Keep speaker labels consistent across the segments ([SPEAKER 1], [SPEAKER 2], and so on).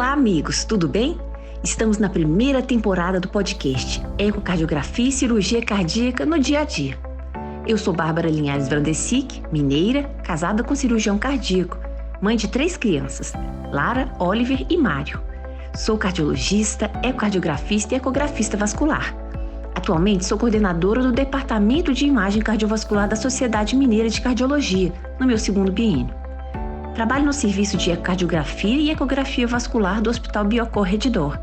[SPEAKER 1] Olá, amigos, tudo bem? Estamos na primeira temporada do podcast Ecocardiografia e Cirurgia Cardíaca no Dia a Dia. Eu sou Bárbara Linhares Vrandesic, mineira, casada com cirurgião cardíaco, mãe de 3 crianças, Lara, Oliver e Mário. Sou cardiologista, ecocardiografista e ecografista vascular. Atualmente sou coordenadora do Departamento de Imagem Cardiovascular da Sociedade Mineira de Cardiologia, no meu 2º biênio. Trabalho no serviço de ecocardiografia e ecografia vascular do Hospital Biocor Redditor.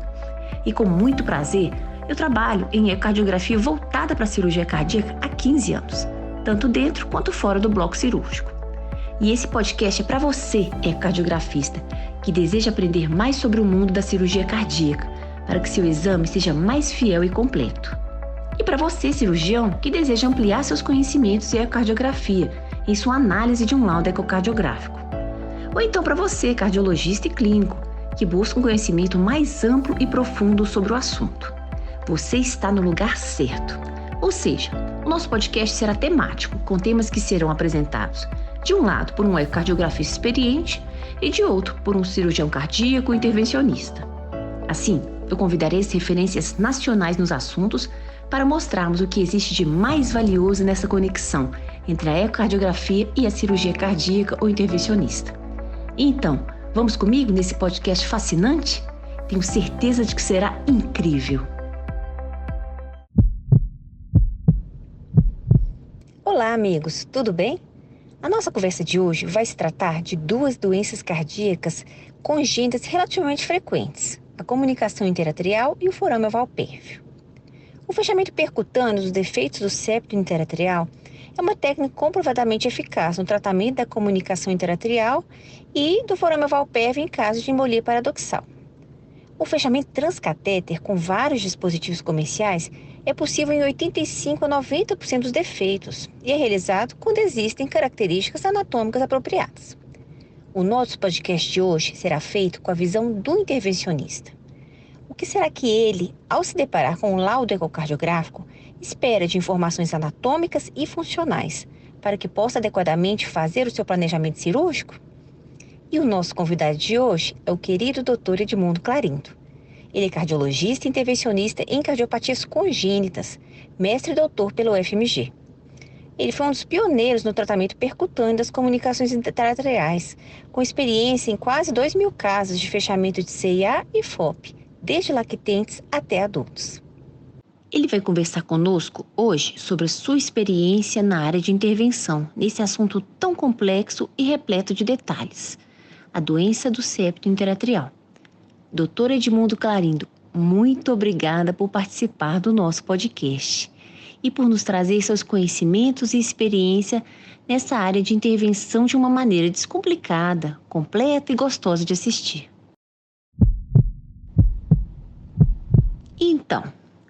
[SPEAKER 1] E com muito prazer, eu trabalho em ecocardiografia voltada para a cirurgia cardíaca há 15 anos, tanto dentro quanto fora do bloco cirúrgico. E esse podcast é para você, ecocardiografista, que deseja aprender mais sobre o mundo da cirurgia cardíaca, para que seu exame seja mais fiel e completo. E para você, cirurgião, que deseja ampliar seus conhecimentos em ecocardiografia em sua análise de um laudo ecocardiográfico. Ou então para você, cardiologista e clínico, que busca um conhecimento mais amplo e profundo sobre o assunto. Você está no lugar certo. Ou seja, o nosso podcast será temático, com temas que serão apresentados, de um lado, por um ecocardiografista experiente e de outro, por um cirurgião cardíaco intervencionista. Assim, eu convidarei as referências nacionais nos assuntos para mostrarmos o que existe de mais valioso nessa conexão entre a ecocardiografia e a cirurgia cardíaca ou intervencionista. Então, vamos comigo nesse podcast fascinante? Tenho certeza de que será incrível. Olá, amigos, tudo bem? A nossa conversa de hoje vai se tratar de 2 doenças cardíacas congênitas relativamente frequentes, a comunicação interatrial e o forame oval pérvio. O fechamento percutâneo dos defeitos do septo interatrial é uma técnica comprovadamente eficaz no tratamento da comunicação interatrial e do forame oval pérvio em caso de embolia paradoxal. O fechamento transcatéter com vários dispositivos comerciais é possível em 85% a 90% dos defeitos e é realizado quando existem características anatômicas apropriadas. O nosso podcast de hoje será feito com a visão do intervencionista. O que será que ele, ao se deparar com um laudo ecocardiográfico, espera de informações anatômicas e funcionais para que possa adequadamente fazer o seu planejamento cirúrgico? E o nosso convidado de hoje é o querido Dr. Edmundo Clarindo. Ele é cardiologista e intervencionista em cardiopatias congênitas, mestre e doutor pelo UFMG. Ele foi um dos pioneiros no tratamento percutâneo das comunicações interatriais, com experiência em quase 2.000 casos de fechamento de CIA e FOP, desde lactentes até adultos. Ele vai conversar conosco hoje sobre a sua experiência na área de intervenção, nesse assunto tão complexo e repleto de detalhes, a doença do septo interatrial. Dr. Edmundo Clarindo, muito obrigada por participar do nosso podcast e por nos trazer seus conhecimentos e experiência nessa área de intervenção de uma maneira descomplicada, completa e gostosa de assistir. Então,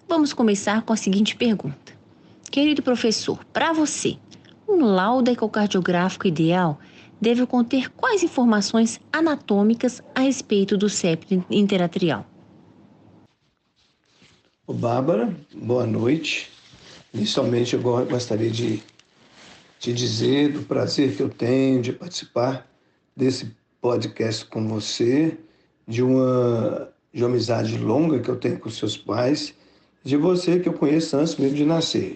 [SPEAKER 1] vamos começar com a seguinte pergunta. Querido professor, para você, um laudo ecocardiográfico ideal deve conter quais informações anatômicas a respeito do septo interatrial?
[SPEAKER 2] Bárbara, boa noite. Inicialmente eu gostaria de te dizer do prazer que eu tenho de participar desse podcast com você, de uma amizade longa que eu tenho com seus pais, de você que eu conheço antes mesmo de nascer,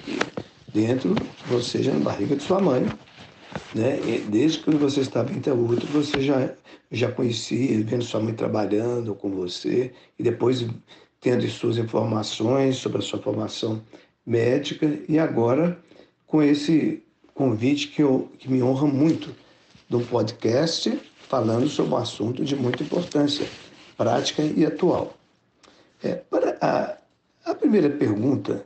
[SPEAKER 2] dentro, ou seja, na barriga de sua mãe, né? E desde que você estava entre útero, você já conhecia, vendo sua mãe trabalhando com você, e depois tendo suas informações sobre a sua formação médica, e agora com esse convite que me honra muito, de um podcast falando sobre um assunto de muita importância, prática e atual. Para a primeira pergunta,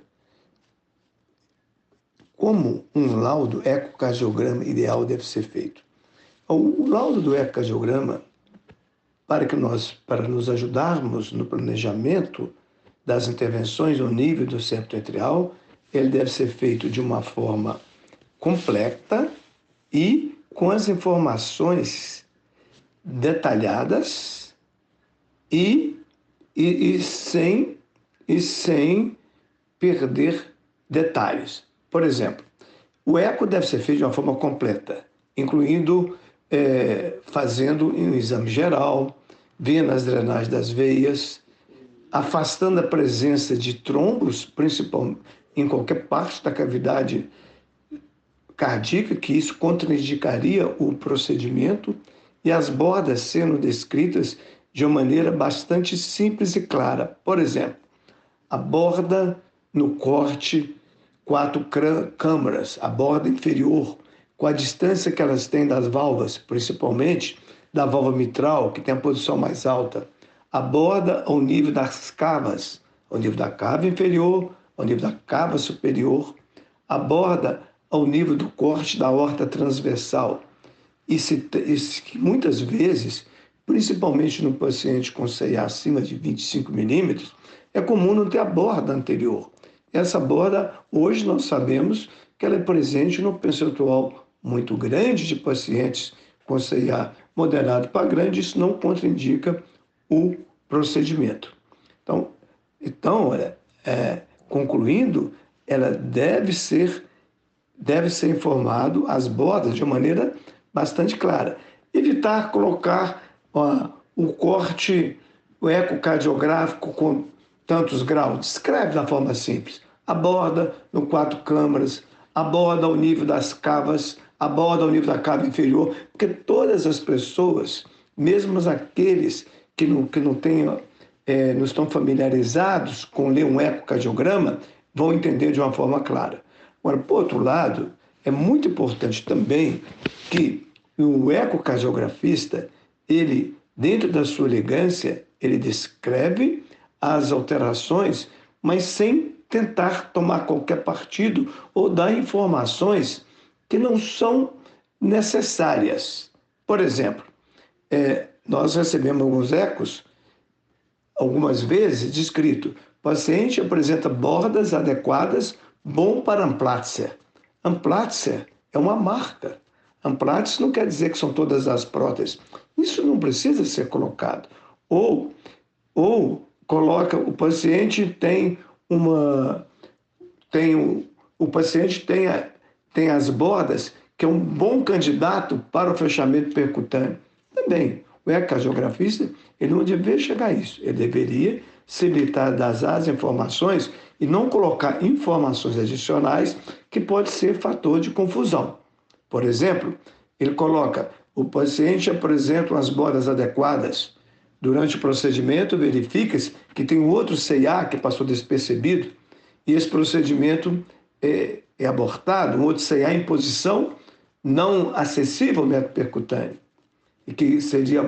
[SPEAKER 2] como um laudo ecocardiograma ideal deve ser feito? O laudo do ecocardiograma, para nos ajudarmos no planejamento das intervenções no nível do septo atrial, ele deve ser feito de uma forma completa e com as informações detalhadas e sem perder detalhes. Por exemplo, o eco deve ser feito de uma forma completa, incluindo fazendo um exame geral, vendo as drenagens das veias, afastando a presença de trombos, principalmente em qualquer parte da cavidade cardíaca, que isso contraindicaria o procedimento, e as bordas sendo descritas de uma maneira bastante simples e clara. Por exemplo, a borda no corte 4 câmaras, a borda inferior, com a distância que elas têm das válvulas, principalmente da válvula mitral, que tem a posição mais alta, a borda ao nível das cavas, ao nível da cava inferior, ao nível da cava superior, a borda ao nível do corte da aorta transversal. E muitas vezes, principalmente no paciente com CA acima de 25 milímetros, é comum não ter a borda anterior. Essa borda, hoje nós sabemos que ela é presente no percentual muito grande de pacientes com CA moderado para grande, isso não contraindica o procedimento. Concluindo, ela deve ser informado as bordas de uma maneira bastante clara. Evitar colocar o corte, o ecocardiográfico com tantos graus. Descreve da forma simples. A borda no 4 câmaras, a borda ao nível das cavas, a borda ao nível da cava inferior, porque todas as pessoas, mesmo aqueles que não estão familiarizados com ler um ecocardiograma, vão entender de uma forma clara. Agora, por outro lado, é muito importante também que o ecocardiografista, ele, dentro da sua elegância, ele descreve as alterações, mas sem tentar tomar qualquer partido ou dar informações que não são necessárias. Por exemplo, nós recebemos alguns ecos, algumas vezes, descrito: paciente apresenta bordas adequadas, bom para amplásia. Amplásia é uma marca. Amplásia não quer dizer que são todas as próteses. Isso não precisa ser colocado. Ou coloca, o paciente tem as bordas, que é um bom candidato para o fechamento percutâneo. Também, o ecocardiografista, ele não deveria chegar a isso. Ele deveria se limitar das informações e não colocar informações adicionais que pode ser fator de confusão. Por exemplo, ele coloca: o paciente apresenta as bordas adequadas. Durante o procedimento, verifica-se que tem um outro CA que passou despercebido e esse procedimento é abortado, um outro CA em posição não acessível ao método percutâneo, e que seria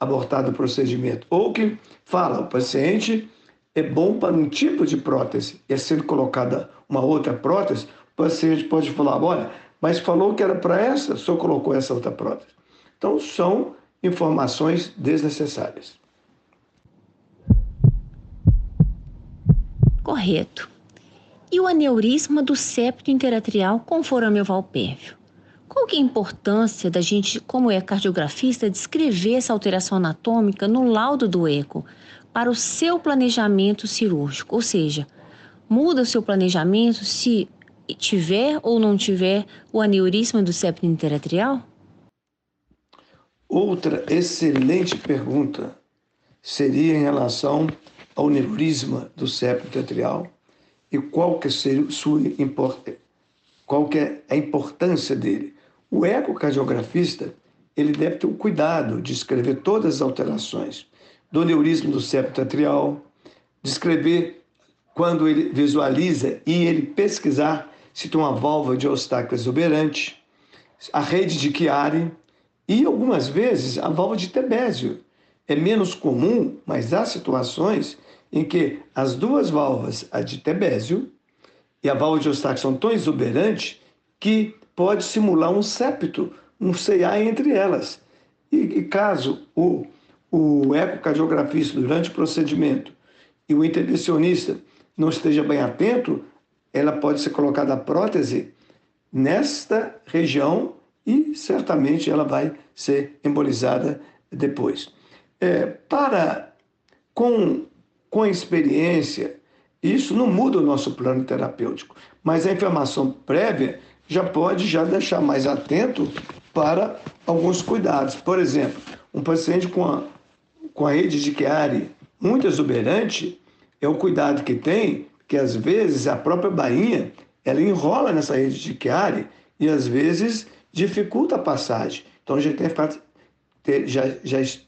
[SPEAKER 2] abortado o procedimento. Ou que fala: o paciente é bom para um tipo de prótese, e sendo colocada uma outra prótese, o paciente pode falar: olha, mas falou que era para essa, só colocou essa outra prótese. Então, são informações desnecessárias.
[SPEAKER 1] Correto. E o aneurisma do septo interatrial com forame oval pérvio? Qual que é a importância da gente, como ecocardiografista, descrever essa alteração anatômica no laudo do eco para o seu planejamento cirúrgico? Ou seja, muda o seu planejamento se tiver ou não tiver o aneurisma do septo interatrial?
[SPEAKER 2] Outra excelente pergunta seria em relação ao aneurisma do septo interatrial e qual que é a importância dele. O ecocardiografista, ele deve ter o cuidado de escrever todas as alterações do aneurisma do septo atrial, descrever quando ele visualiza e ele pesquisar se tem uma válvula de Eustáquio exuberante, a rede de Chiari e, algumas vezes, a válvula de Tebésio. É menos comum, mas há situações em que as duas válvulas, a de Tebésio e a válvula de Eustáquio, são tão exuberantes que pode simular um septo, um CA entre elas. E caso o ecocardiografista, durante o procedimento, e o intervencionista não esteja bem atento, ela pode ser colocada a prótese nesta região e certamente ela vai ser embolizada depois. Com a experiência, isso não muda o nosso plano terapêutico, mas a informação prévia já pode deixar mais atento para alguns cuidados. Por exemplo, um paciente com a rede de Chiari muito exuberante, é o cuidado que tem, que às vezes a própria bainha ela enrola nessa rede de Chiari e às vezes dificulta a passagem. Então a gente tem que ficar,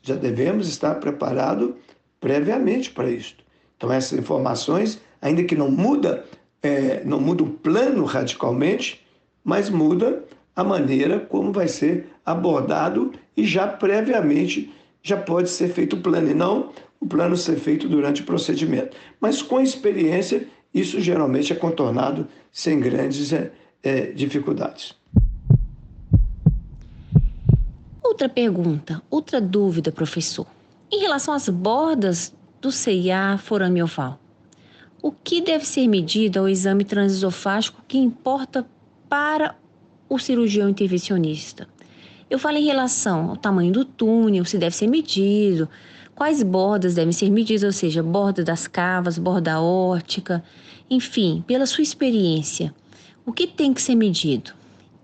[SPEAKER 2] já devemos estar preparados previamente para isso. Então essas informações, ainda que não muda o plano radicalmente, mas muda a maneira como vai ser abordado e já previamente já pode ser feito o plano, e não o plano ser feito durante o procedimento. Mas com experiência, isso geralmente é contornado sem grandes dificuldades.
[SPEAKER 1] Outra pergunta, outra dúvida, professor. Em relação às bordas do CIA forame oval, o que deve ser medido ao exame transesofágico que importa para o cirurgião intervencionista? Eu falo em relação ao tamanho do túnel, se deve ser medido, quais bordas devem ser medidas, ou seja, borda das cavas, borda aórtica, enfim, pela sua experiência, o que tem que ser medido?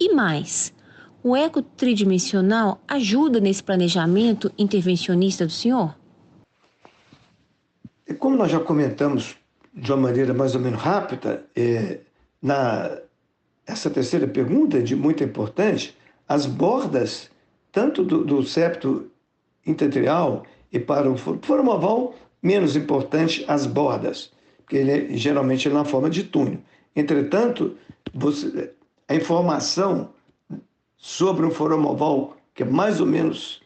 [SPEAKER 1] E mais, o eco tridimensional ajuda nesse planejamento intervencionista do senhor?
[SPEAKER 2] E como nós já comentamos de uma maneira mais ou menos rápida, essa terceira pergunta é de muito importante. As bordas, tanto do septo intertrial e para o forame oval, menos importante as bordas, porque ele geralmente é na forma de túnel. Entretanto, a informação sobre um forame oval que é mais ou menos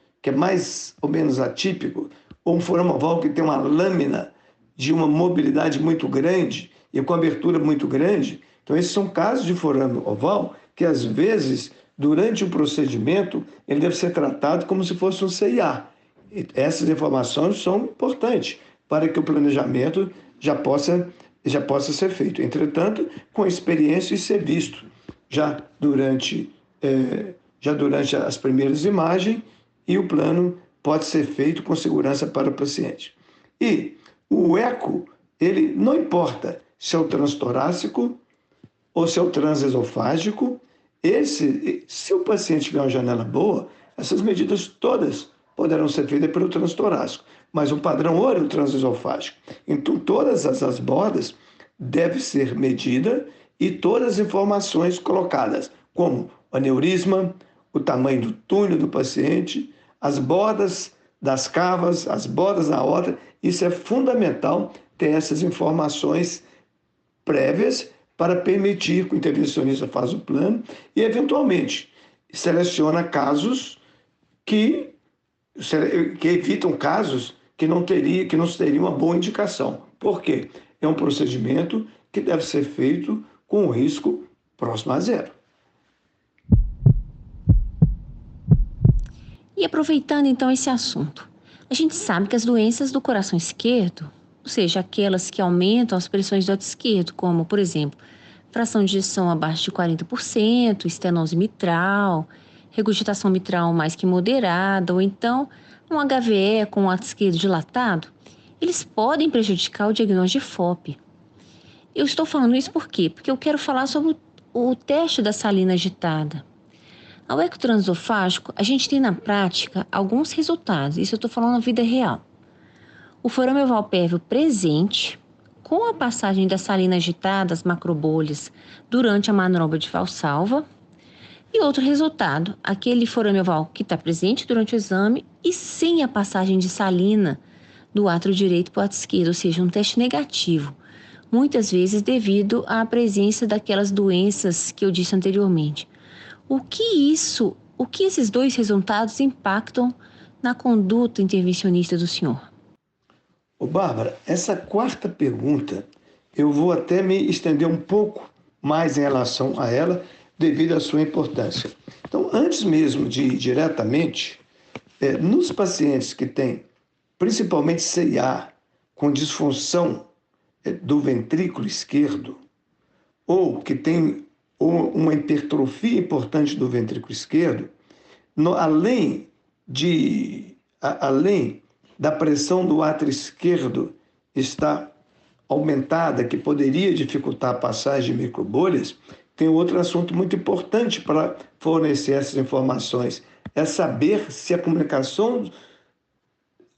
[SPEAKER 2] atípico, ou um forame oval que tem uma lâmina de uma mobilidade muito grande e com abertura muito grande. Então, esses são casos de forame oval que, às vezes, durante o procedimento, ele deve ser tratado como se fosse um CIA. E essas informações são importantes para que o planejamento já possa ser feito. Entretanto, com experiência e ser visto já durante as primeiras imagens, e o plano pode ser feito com segurança para o paciente. E o eco, ele não importa se é o transtorácico ou se é o transesofágico, se o paciente tiver uma janela boa, essas medidas todas poderão ser feitas pelo transtorácico, mas o padrão ouro é o transesofágico. Então, todas essas bordas devem ser medidas e todas as informações colocadas, como o aneurisma, o tamanho do túnel do paciente, as bordas das cavas, as bordas da aorta. Isso é fundamental ter essas informações prévias para permitir que o intervencionista faça o plano e, eventualmente, seleciona casos que evitam casos que não teriam uma boa indicação. Por quê? É um procedimento que deve ser feito com o risco próximo a zero.
[SPEAKER 1] E aproveitando então esse assunto, a gente sabe que as doenças do coração esquerdo, ou seja, aquelas que aumentam as pressões do lado esquerdo, como, por exemplo, fração de ejeção abaixo de 40%, estenose mitral, regurgitação mitral mais que moderada, ou então um HVE com o lado esquerdo dilatado, eles podem prejudicar o diagnóstico de FOP. Eu estou falando isso por quê? Porque eu quero falar sobre o teste da salina agitada. Ao eco transesofágico, a gente tem na prática alguns resultados, isso eu estou falando na vida real. O forame oval pérvio presente, com a passagem da salina agitada, as macrobolhas, durante a manobra de Valsalva. E outro resultado, aquele forame oval que está presente durante o exame e sem a passagem de salina do átrio direito para o átrio esquerdo, ou seja, um teste negativo. Muitas vezes devido à presença daquelas doenças que eu disse anteriormente. O que esses dois resultados impactam na conduta intervencionista do senhor?
[SPEAKER 2] Bárbara, essa quarta pergunta, eu vou até me estender um pouco mais em relação a ela, devido à sua importância. Então, antes mesmo de ir diretamente, nos pacientes que têm, principalmente CIA, com disfunção do ventrículo esquerdo, ou que tem uma hipertrofia importante do ventrículo esquerdo, além da pressão do átrio esquerdo estar aumentada, que poderia dificultar a passagem de microbolhas, tem outro assunto muito importante para fornecer essas informações. É saber se a comunicação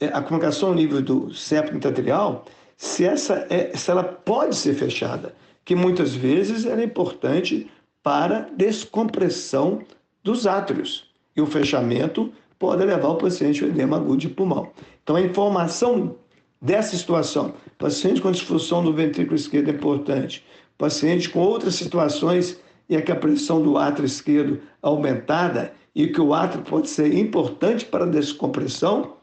[SPEAKER 2] a comunicação ao nível do septo intratrial, se ela pode ser fechada, que muitas vezes ela é importante para descompressão dos átrios. E o fechamento pode levar o paciente ao edema agudo de pulmão. Então, a informação dessa situação, paciente com disfunção do ventrículo esquerdo é importante, paciente com outras situações e é que a pressão do átrio esquerdo aumentada e que o átrio pode ser importante para a descompressão,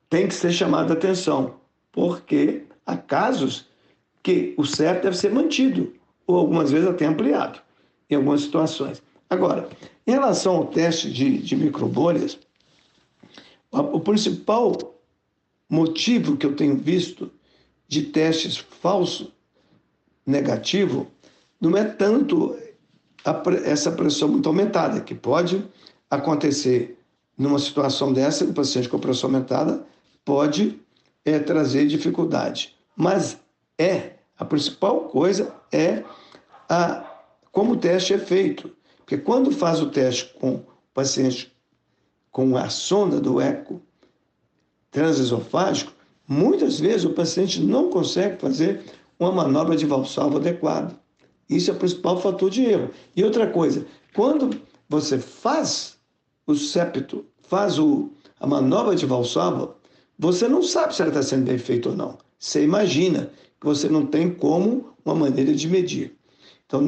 [SPEAKER 2] tem que ser chamado a atenção, porque há casos que o septo deve ser mantido, ou algumas vezes até ampliado, em algumas situações. Agora, em relação ao teste de microbolhas, o principal motivo que eu tenho visto de testes falso negativo não é tanto essa pressão muito aumentada, que pode acontecer numa situação dessa, o paciente com pressão aumentada pode trazer dificuldade. Mas a principal coisa é como o teste é feito. Porque quando faz o teste com o paciente com a sonda do eco transesofágico, muitas vezes o paciente não consegue fazer uma manobra de valsalva adequada. Isso é o principal fator de erro. E outra coisa, quando você faz o septo, a manobra de valsalva, você não sabe se ela está sendo bem feita ou não. Você imagina que você não tem como uma maneira de medir. Então,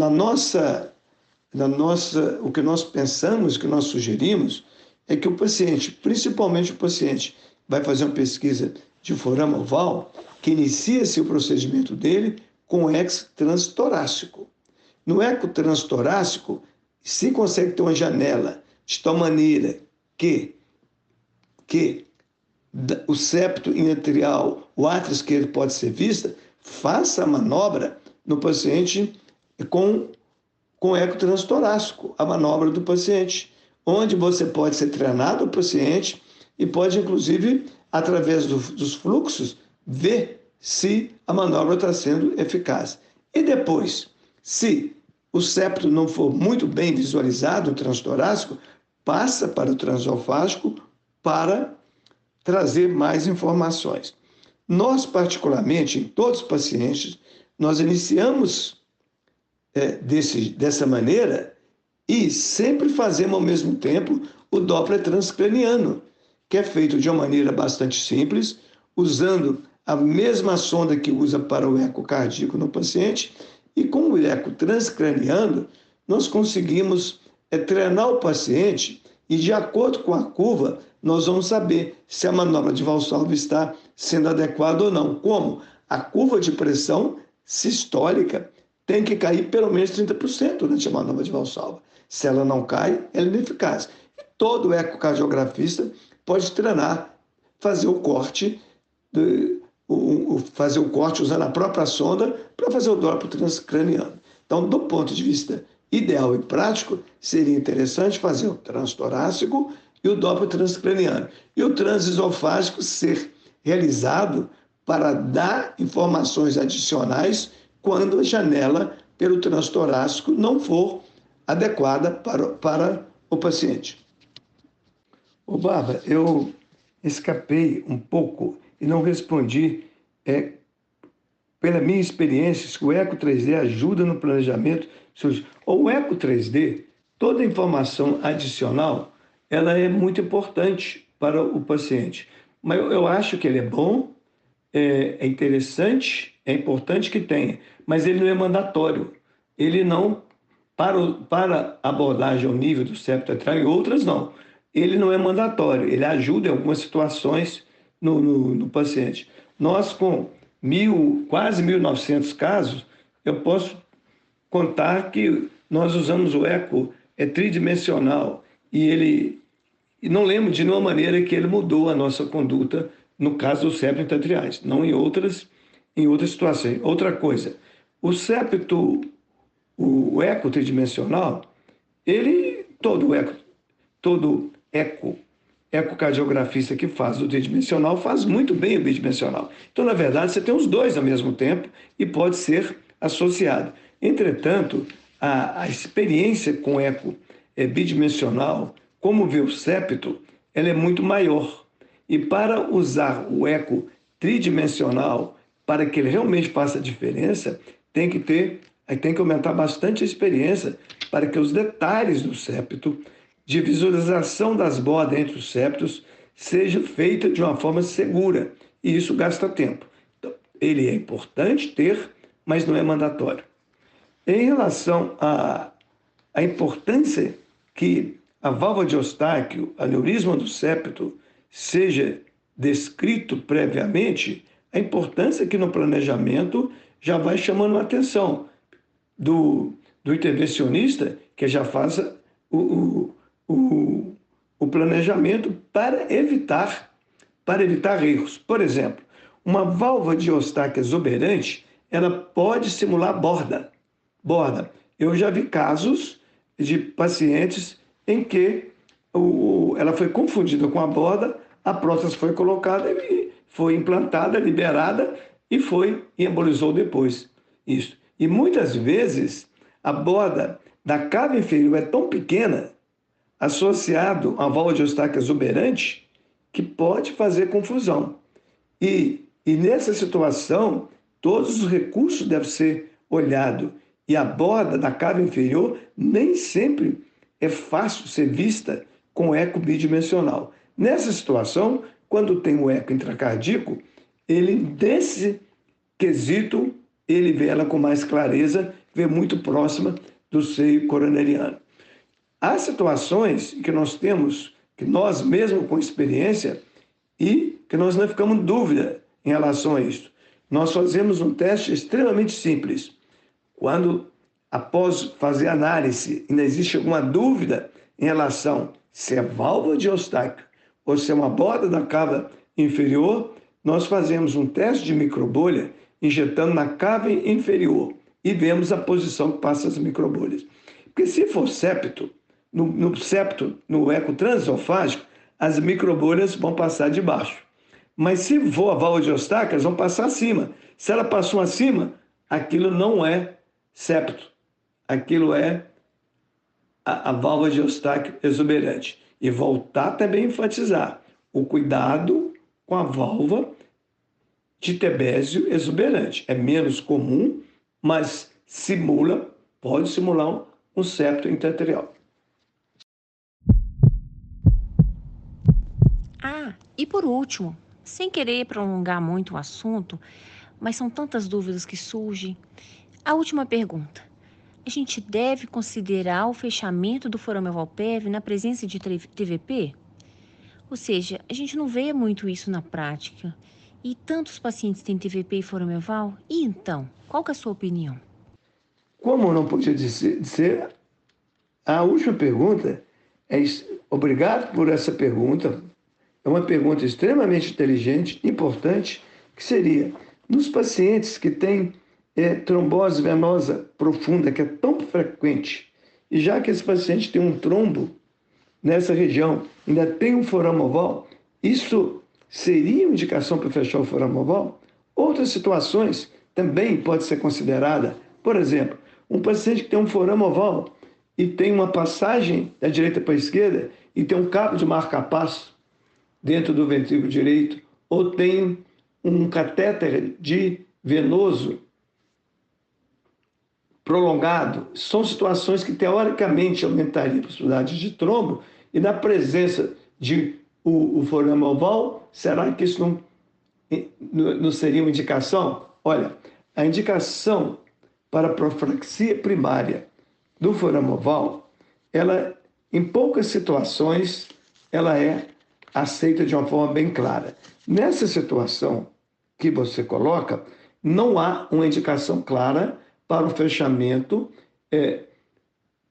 [SPEAKER 2] o que nós pensamos, o que nós sugerimos, é que o paciente, principalmente o paciente, vai fazer uma pesquisa de forama oval, que inicia-se o procedimento dele com eco transtorácico. No eco transtorácico, se consegue ter uma janela de tal maneira que o septo inatrial, o átrio esquerdo pode ser vista, faça a manobra no paciente com eco transtorácico, a manobra do paciente, onde você pode ser treinado o paciente e pode, inclusive, através dos fluxos, ver se a manobra está sendo eficaz. E depois, se o septo não for muito bem visualizado, o transtorácico, passa para o transesofágico para trazer mais informações. Nós, particularmente, em todos os pacientes, nós iniciamos dessa maneira e sempre fazemos ao mesmo tempo o Doppler transcraniano, que é feito de uma maneira bastante simples, usando a mesma sonda que usa para o eco cardíaco no paciente, e com o eco transcraniano nós conseguimos treinar o paciente e, de acordo com a curva, nós vamos saber se a manobra de Valsalva está sendo adequada ou não. Como? A curva de pressão sistólica tem que cair pelo menos 30% durante a manobra de Valsalva. Se ela não cai, ela é ineficaz. E todo ecocardiografista pode treinar, fazer o corte usando a própria sonda para fazer o Doppler transcraniano. Então, do ponto de vista ideal e prático, seria interessante fazer o transtorácico e o Doppler transcraniano. E o transesofágico ser realizado para dar informações adicionais quando a janela pelo transtorácico não for adequada para o paciente. Ô, Bárbara, eu escapei um pouco e não respondi. Pela minha experiência, que o Eco 3D ajuda no planejamento. O Eco 3D, toda informação adicional, ela é muito importante para o paciente. Mas eu acho que ele é bom, é interessante, é importante que tenha, mas ele não é mandatório. Ele não, para abordagem ao nível do septo atrial e outras não. Ele não é mandatório, ele ajuda em algumas situações no paciente. Nós, com quase 1.900 casos, eu posso contar que nós usamos o eco tridimensional e não lembro de nenhuma maneira que ele mudou a nossa conduta no caso dos septos intratriais, não em outras situações. Outra coisa, o eco tridimensional, todo ecocardiografista que faz o tridimensional faz muito bem o bidimensional. Então, na verdade, você tem os dois ao mesmo tempo e pode ser associado. Entretanto, a experiência com eco bidimensional, como ver o septo, ela é muito maior. E para usar o eco tridimensional, para que ele realmente faça diferença, tem que aumentar bastante a experiência para que os detalhes do septo, de visualização das bordas entre os septos, seja feita de uma forma segura. E isso gasta tempo. Então, ele é importante ter, mas não é mandatório. Em relação à importância que a válvula de Eustáquio, aneurisma do septo, seja descrito previamente, a importância que no planejamento já vai chamando a atenção do intervencionista, que já faça o planejamento para evitar erros. Por exemplo, uma válvula de Eustáquio exuberante, ela pode simular borda. Eu já vi casos de pacientes em que ela foi confundida com a borda, a prótese foi colocada e foi implantada, liberada e embolizou depois. Isso. E muitas vezes a borda da cava inferior é tão pequena, associado a válvula de Eustáquio exuberante, que pode fazer confusão. E nessa situação, todos os recursos devem ser olhados. E a borda da cava inferior nem sempre é fácil ser vista com eco bidimensional. Nessa situação, quando tem o eco intracardíaco, ele, desse quesito, ele vê ela com mais clareza, vê muito próxima do seio coronariano. Há situações que nós temos, que nós mesmos com experiência, e que nós não ficamos em dúvida em relação a isso. Nós fazemos um teste extremamente simples. Quando, após fazer análise, ainda existe alguma dúvida em relação se é válvula de Eustáquio ou se é uma borda da cava inferior, nós fazemos um teste de microbolha injetando na cava inferior e vemos a posição que passa as microbolhas. Porque se for septo, no eco transesofágico, as microbolhas vão passar de baixo. Mas se for a válvula de Eustáquio, elas vão passar acima. Se ela passou acima, aquilo não é septo. Aquilo é a válvula de Eustáquio exuberante. E voltar também a enfatizar o cuidado com a válvula de Tebésio exuberante. É menos comum, mas pode simular um septo intraarterial.
[SPEAKER 1] E por último, sem querer prolongar muito o assunto, mas são tantas dúvidas que surgem, a última pergunta. A gente deve considerar o fechamento do forame oval pélvico na presença de TVP? Ou seja, a gente não vê muito isso na prática. E tantos pacientes têm TVP e forame oval? E então, qual que é a sua opinião?
[SPEAKER 2] Como não podia dizer, a última pergunta é... Obrigado por essa pergunta. É uma pergunta extremamente inteligente, importante, que seria, nos pacientes que têm trombose venosa profunda, que é tão frequente, e já que esse paciente tem um trombo nessa região, ainda tem um forame oval, isso seria uma indicação para fechar o forame oval? Outras situações também pode ser considerada, por exemplo, um paciente que tem um forame oval e tem uma passagem da direita para a esquerda e tem um cabo de marca-passo dentro do ventrículo direito, ou tem um catéter venoso prolongado, são situações que teoricamente aumentariam a possibilidade de trombo, e na presença de o forame oval, será que isso não seria uma indicação? Olha, a indicação para a profilaxia primária do forame oval, ela, em poucas situações, ela é aceita de uma forma bem clara. Nessa situação que você coloca, não há uma indicação clara para o fechamento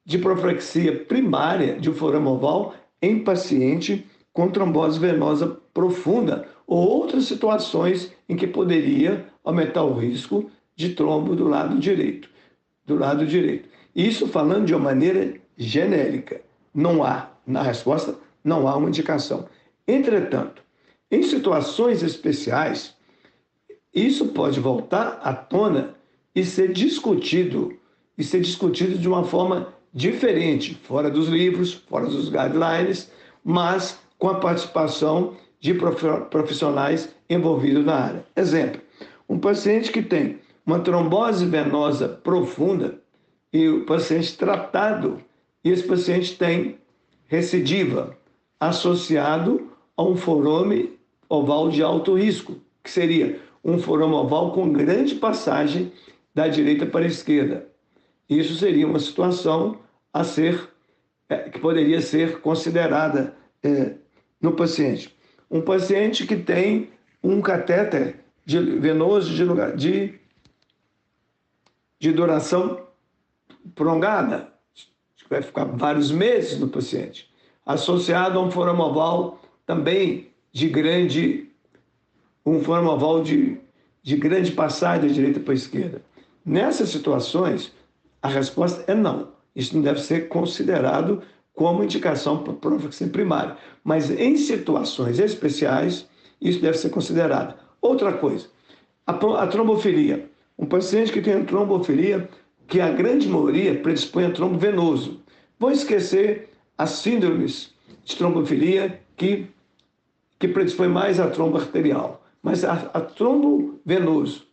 [SPEAKER 2] de profilaxia primária de um forame oval em paciente com trombose venosa profunda ou outras situações em que poderia aumentar o risco de trombo do lado direito. Isso falando de uma maneira genérica. Na resposta, não há uma indicação. Entretanto, em situações especiais, isso pode voltar à tona e ser discutido de uma forma diferente, fora dos livros, fora dos guidelines, mas com a participação de profissionais envolvidos na área. Exemplo, um paciente que tem uma trombose venosa profunda e o paciente tratado, e esse paciente tem recidiva associado a um forame oval de alto risco, que seria um forame oval com grande passagem da direita para a esquerda. Isso seria uma situação a ser, que poderia ser considerada no paciente. Um paciente que tem um catéter venoso de duração prolongada, que vai ficar vários meses no paciente, associado a um forame oval também um forame oval de grande passagem da direita para a esquerda. Nessas situações, a resposta é não. Isso não deve ser considerado como indicação para profilaxia primária. Mas em situações especiais, isso deve ser considerado. Outra coisa, a trombofilia. Um paciente que tem trombofilia, que a grande maioria predispõe a trombo venoso. Vou esquecer as síndromes de trombofilia que predispõe mais a trombo arterial. Mas a trombo venoso,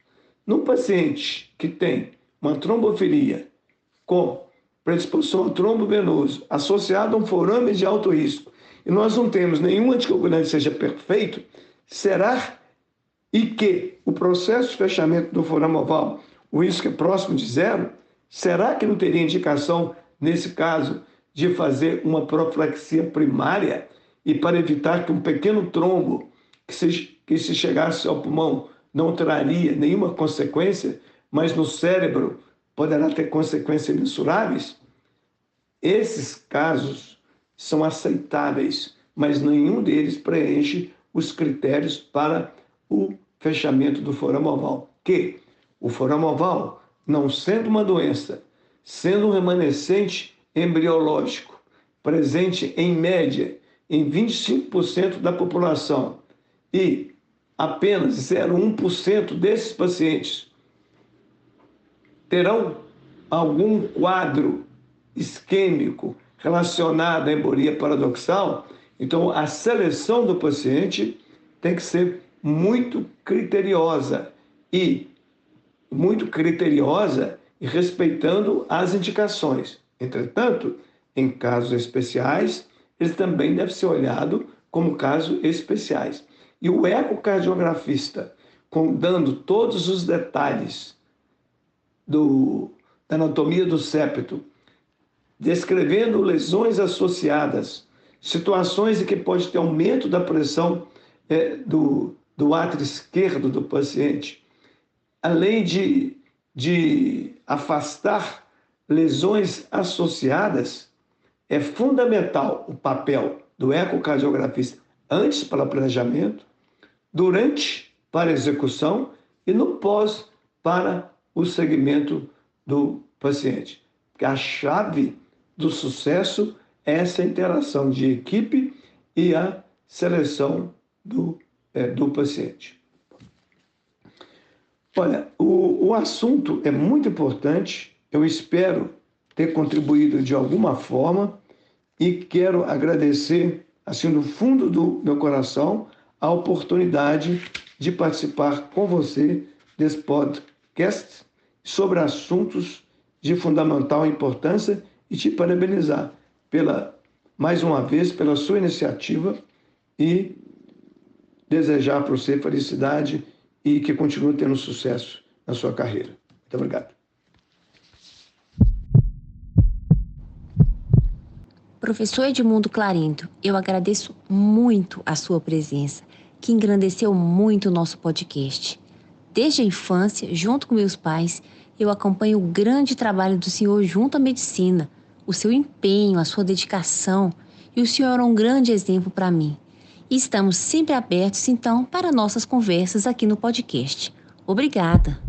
[SPEAKER 2] no paciente que tem uma trombofilia com predisposição a trombo venoso associado a um forame de alto risco, e nós não temos nenhum anticoagulante que seja perfeito, será e que o processo de fechamento do forame oval, o risco é próximo de zero, será que não teria indicação, nesse caso, de fazer uma profilaxia primária e para evitar que um pequeno trombo que se chegasse ao pulmão não traria nenhuma consequência, mas no cérebro poderá ter consequências mensuráveis? Esses casos são aceitáveis, mas nenhum deles preenche os critérios para o fechamento do forame oval. Que o forame oval, não sendo uma doença, sendo um remanescente embriológico, presente em média em 25% da população, e apenas 0,1% desses pacientes terão algum quadro isquêmico relacionado à embolia paradoxal, então a seleção do paciente tem que ser muito criteriosa e respeitando as indicações. Entretanto, em casos especiais, ele também deve ser olhado como casos especiais. E o ecocardiografista, dando todos os detalhes da anatomia do septo, descrevendo lesões associadas, situações em que pode ter aumento da pressão do átrio esquerdo do paciente, além de afastar lesões associadas, é fundamental o papel do ecocardiografista antes para o planejamento, durante para a execução e no pós para o segmento do paciente. Porque a chave do sucesso é essa interação de equipe e a seleção do paciente. Olha, o assunto é muito importante, eu espero ter contribuído de alguma forma e quero agradecer, assim, do fundo do meu coração, a oportunidade de participar com você desse podcast sobre assuntos de fundamental importância e te parabenizar mais uma vez pela sua iniciativa e desejar para você felicidade e que continue tendo sucesso na sua carreira. Muito obrigado.
[SPEAKER 1] Professor Edmundo Clarindo, eu agradeço muito a sua presença, que engrandeceu muito o nosso podcast. Desde a infância, junto com meus pais, eu acompanho o grande trabalho do senhor junto à medicina, o seu empenho, a sua dedicação, e o senhor é um grande exemplo para mim. E estamos sempre abertos, então, para nossas conversas aqui no podcast. Obrigada!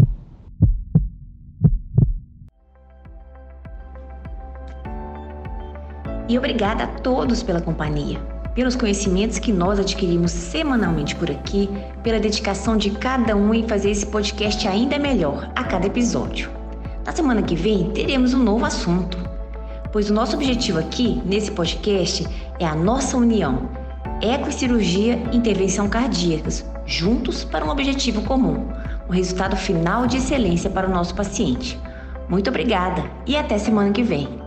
[SPEAKER 1] E obrigada a todos pela companhia, pelos conhecimentos que nós adquirimos semanalmente por aqui, pela dedicação de cada um em fazer esse podcast ainda melhor a cada episódio. Na semana que vem, teremos um novo assunto, pois o nosso objetivo aqui, nesse podcast, é a nossa união, Eco e cirurgia e intervenção cardíacas, juntos para um objetivo comum, um resultado final de excelência para o nosso paciente. Muito obrigada e até semana que vem.